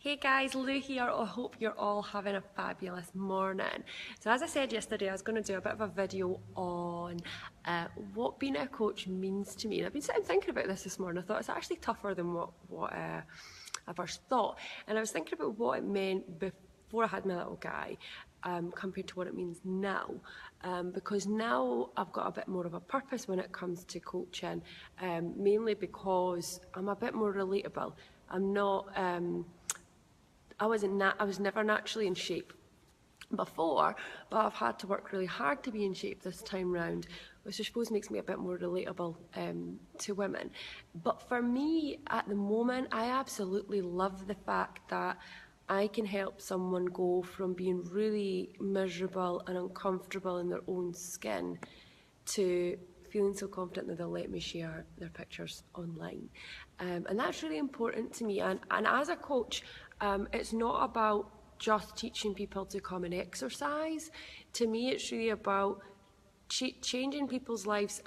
Hey guys, Lou here. I hope you're all having a fabulous morning. So as I said yesterday, I was going to do a bit of a video on what being a coach means to me. And I've been sitting thinking about this morning. I thought it's actually tougher than what I first thought. And I was thinking about what it meant before I had my little guy compared to what it means now. Because now I've got a bit more of a purpose when it comes to coaching, mainly because I'm a bit more relatable. I'm not... I was never naturally in shape before, but I've had to work really hard to be in shape this time round, which I suppose makes me a bit more relatable to women. But for me, at the moment, I absolutely love the fact that I can help someone go from being really miserable and uncomfortable in their own skin to feeling so confident that they'll let me share their pictures online. And that's really important to me. And as a coach, it's not about just teaching people to come and exercise. To me, it's really about changing people's lives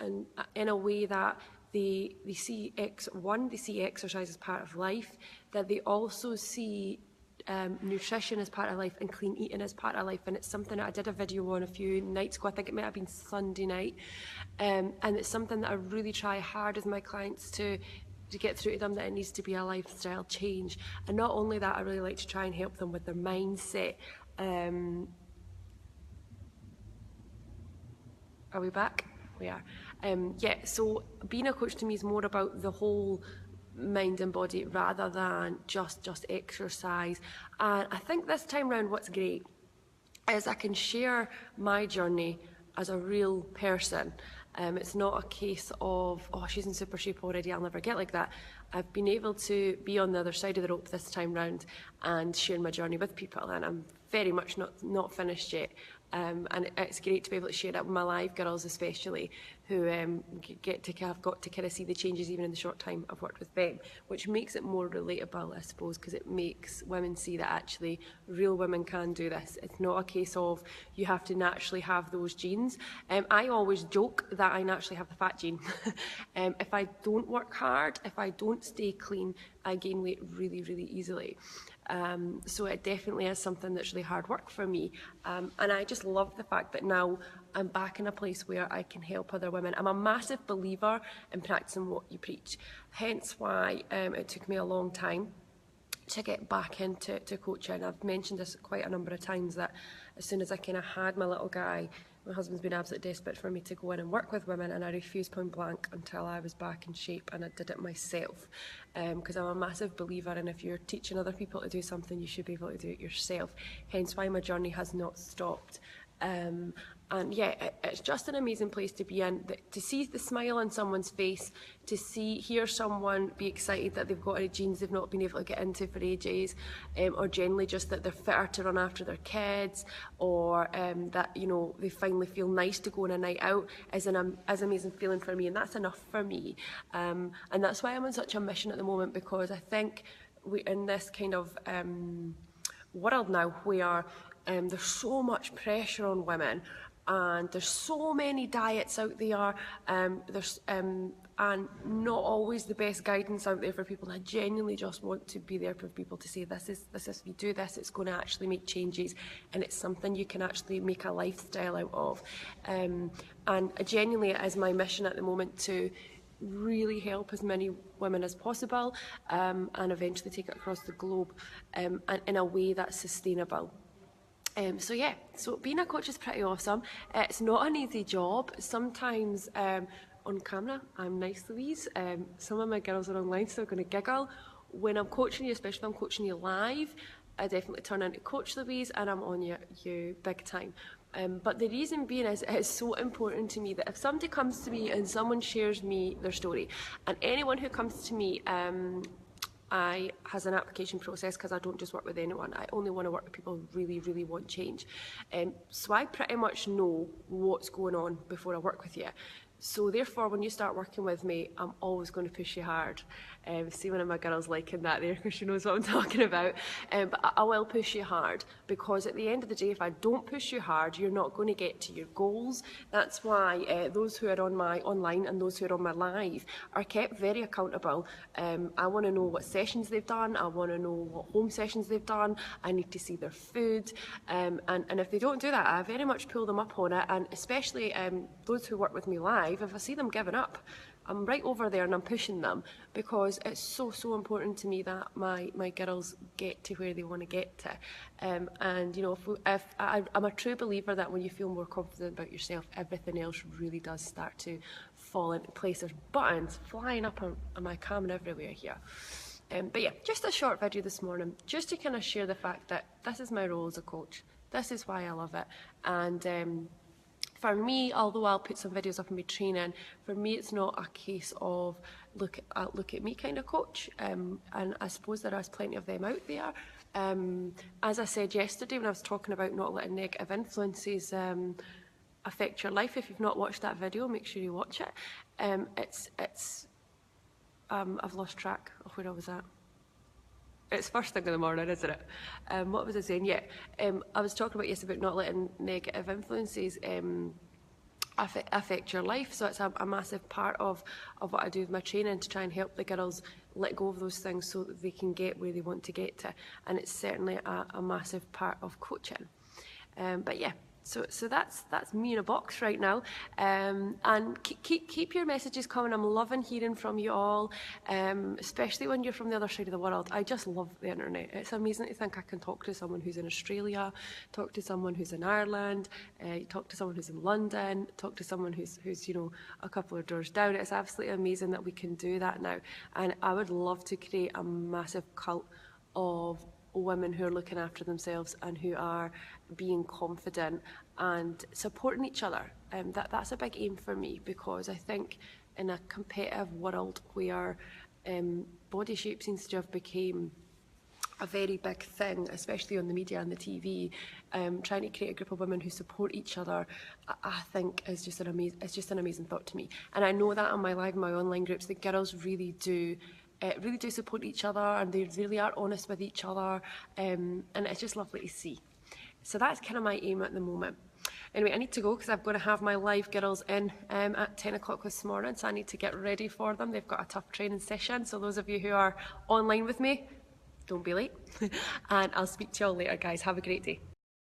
in a way that they see exercise as part of life, that they also see nutrition as part of life and clean eating as part of life. And it's something that I did a video on a few nights ago. I think it might have been Sunday night. And it's something that I really try hard with my clients to get through to them, that it needs to be a lifestyle change. And not only that, I really like to try and help them with their mindset. Are we back? We are. Yeah, so being a coach to me is more about the whole mind and body rather than just exercise. And I think this time round what's great is I can share my journey as a real person. It's not a case of, oh, she's in super shape already, I'll never get like that. I've been able to be on the other side of the rope this time round and share my journey with people, and I'm very much not finished yet. And it's great to be able to share that with my live girls, especially, who have got to kind of see the changes even in the short time I've worked with them, which makes it more relatable, I suppose, because it makes women see that actually real women can do this. It's not a case of you have to naturally have those genes. I always joke that I naturally have the fat gene. If I don't work hard, if I don't stay clean, I gain weight really, really easily. So it definitely is something that's really hard work for me. And I just love the fact that now I'm back in a place where I can help other women. I'm a massive believer in practicing what you preach. Hence why it took me a long time to get back into coaching. I've mentioned this quite a number of times, that as soon as I kind of had my little guy, my husband's been absolutely desperate for me to go in and work with women, and I refused point blank until I was back in shape, and I did it myself. Because I'm a massive believer in, if you're teaching other people to do something, you should be able to do it yourself. Hence why my journey has not stopped. And yeah, it's just an amazing place to be in, to see the smile on someone's face, to hear someone be excited that they've got any genes they've not been able to get into for ages, or generally just that they're fitter to run after their kids, or that, you know, they finally feel nice to go on a night out, is an amazing feeling for me, and that's enough for me. And that's why I'm on such a mission at the moment, because I think we're in this kind of world now where there's so much pressure on women, and there's so many diets out there, and not always the best guidance out there for people. I genuinely just want to be there for people to say, this is if you do this, it's going to actually make changes, and it's something you can actually make a lifestyle out of. And genuinely it is my mission at the moment to really help as many women as possible, and eventually take it across the globe, and in a way that's sustainable. So yeah, so being a coach is pretty awesome. It's not an easy job. Sometimes on camera, I'm nice, Louise. Some of my girls are online, so they're going to giggle. When I'm coaching you, especially if I'm coaching you live, I definitely turn into Coach Louise, and I'm on you big time. But the reason being is, it's so important to me that if somebody comes to me and someone shares me their story, and anyone who comes to me has an application process, because I don't just work with anyone. I only want to work with people who really, really want change. So I pretty much know what's going on before I work with you. So therefore, when you start working with me, I'm always going to push you hard. See one of my girls liking that there because she knows what I'm talking about. But I will push you hard, because at the end of the day, if I don't push you hard, you're not going to get to your goals. That's why those who are on my online and those who are on my live are kept very accountable. I want to know what sessions they've done. I want to know what home sessions they've done. I need to see their food. And if they don't do that, I very much pull them up on it. And especially those who work with me live, if I see them giving up, I'm right over there and I'm pushing them, because it's so important to me that my girls get to where they want to get to. And you know, I'm a true believer that when you feel more confident about yourself, everything else really does start to fall into place. There's buttons flying up on my camera everywhere here. But yeah, just a short video this morning, just to kind of share the fact that this is my role as a coach. This is why I love it. And for me, although I'll put some videos up in my training, for me it's not a case of look at me kind of coach. And I suppose there is plenty of them out there. As I said yesterday when I was talking about not letting negative influences affect your life, if you've not watched that video, make sure you watch it. I've lost track of where I was at. It's first thing in the morning, isn't it? What was I saying? Yeah, I was talking about about not letting negative influences affect your life. So it's a massive part of what I do with my training, to try and help the girls let go of those things so that they can get where they want to get to. And it's certainly a massive part of coaching. But yeah. So that's me in a box right now, and keep your messages coming. I'm loving hearing from you all, especially when you're from the other side of the world. I just love the internet. It's amazing to think I can talk to someone who's in Australia, talk to someone who's in Ireland, talk to someone who's in London, talk to someone who's you know, a couple of doors down. It's absolutely amazing that we can do that now, and I would love to create a massive cult of women who are looking after themselves and who are being confident and supporting each other. That's a big aim for me, because I think in a competitive world where body shape seems to have become a very big thing, especially on the media and the TV, trying to create a group of women who support each other, I think is just an amazing thought to me. And I know that on my live, my online groups, the girls really do support each other, and they really are honest with each other, and it's just lovely to see. So that's kind of my aim at the moment. Anyway, I need to go because I'm going to have my live girls in at 10 o'clock this morning, so I need to get ready for them. They've got a tough training session, so those of you who are online with me, don't be late. And I'll speak to you all later, guys. Have a great day.